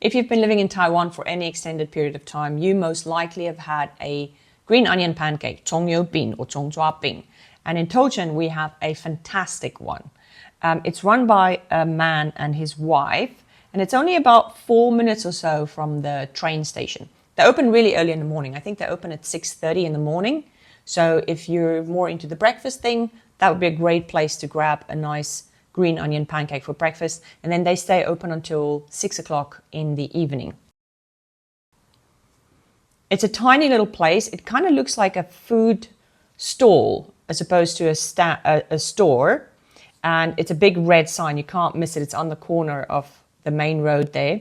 If you've been living in Taiwan for any extended period of time, you most likely have had a green onion pancake, 葱油饼 or 葱抓饼. And in Tochen, we have a fantastic one. It's run by a man and his wife, and it's only about 4 minutes or so from the train station. They open really early in the morning. I think they open at 6:30 in the morning. So if you're more into the breakfast thing, that would be a great place to grab a nice green onion pancake for breakfast. And then they stay open until 6 o'clock in the evening. It's a tiny little place. It kind of looks like a food stall as opposed to a store. And it's a big red sign. You can't miss it. It's on the corner of the main road there.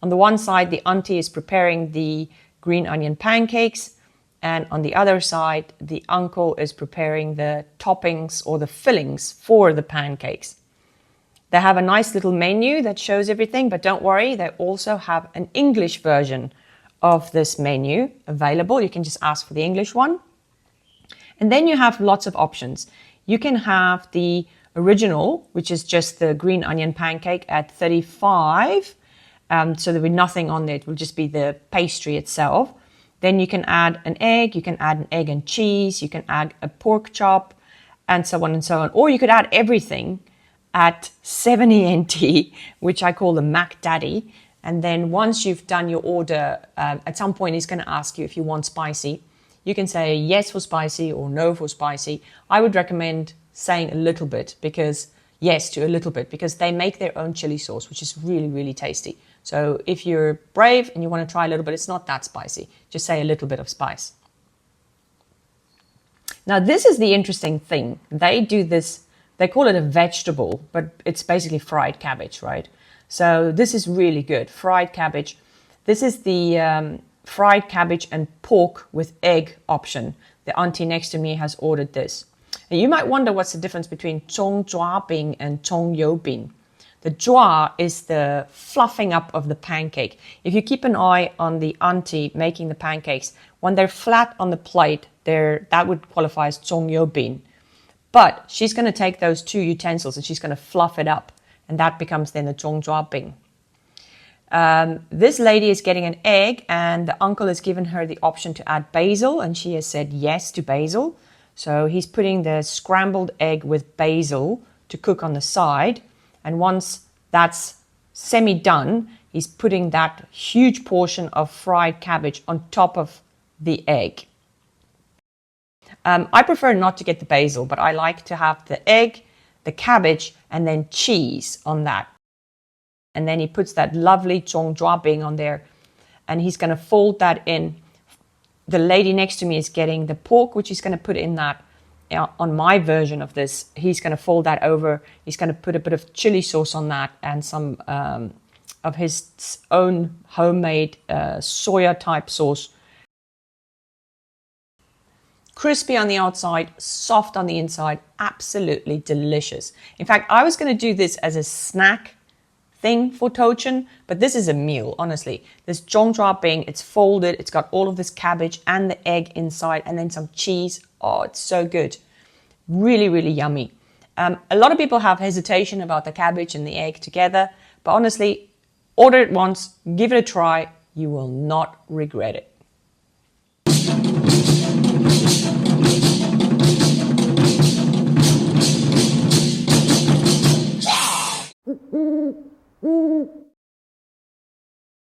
On the one side, the auntie is preparing the green onion pancakes. And on the other side, the uncle is preparing the toppings or the fillings for the pancakes. They have a nice little menu that shows everything, but don't worry, they also have an English version of this menu available. You can just ask for the English one. And then you have lots of options. You can have the original, which is just the green onion pancake at 35. So there'll be nothing on there. It will just be the pastry itself. Then you can add an egg, you can add an egg and cheese, you can add a pork chop, and so on and so on. Or you could add everything at 70 NT, which I call the Mac Daddy. And then once you've done your order, at some point he's going to ask you if you want spicy. You can say yes for spicy or no for spicy. I would recommend saying a little bit, because yes to a little bit, because they make their own chili sauce, which is really, really tasty. So if you're brave and you want to try a little bit, it's not that spicy. Just say a little bit of spice. Now, this is the interesting thing. They do this, they call it a vegetable, but it's basically fried cabbage, right? So this is really good. Fried cabbage. This is the fried cabbage and pork with egg option. The auntie next to me has ordered this. And you might wonder what's the difference between 葱抓饼 and 葱油饼. The zhua is the fluffing up of the pancake. If you keep an eye on the auntie making the pancakes, when they're flat on the plate, that would qualify as 葱油饼. But she's going to take those two utensils and she's going to fluff it up. And that becomes then the 葱抓饼. This lady is getting an egg, and the uncle has given her the option to add basil, and she has said yes to basil. So he's putting the scrambled egg with basil to cook on the side. And once that's semi-done, he's putting that huge portion of fried cabbage on top of the egg. I prefer not to get the basil, but I like to have the egg, the cabbage, and then cheese on that. And then he puts that lovely 葱抓饼 on there, and he's going to fold that in. The lady next to me is getting the pork, which he's going to put in that. On my version of this, he's going to fold that over. He's going to put a bit of chili sauce on that and some of his own homemade soya type sauce. Crispy on the outside, soft on the inside, absolutely delicious. In fact, I was going to do this as a snack thing for Tochen, but this is a meal, honestly. This 葱抓饼, it's folded, it's got all of this cabbage and the egg inside, and then some cheese. Oh, it's so good. Really, really yummy. A lot of people have hesitation about the cabbage and the egg together, but honestly, order it once, give it a try. You will not regret it.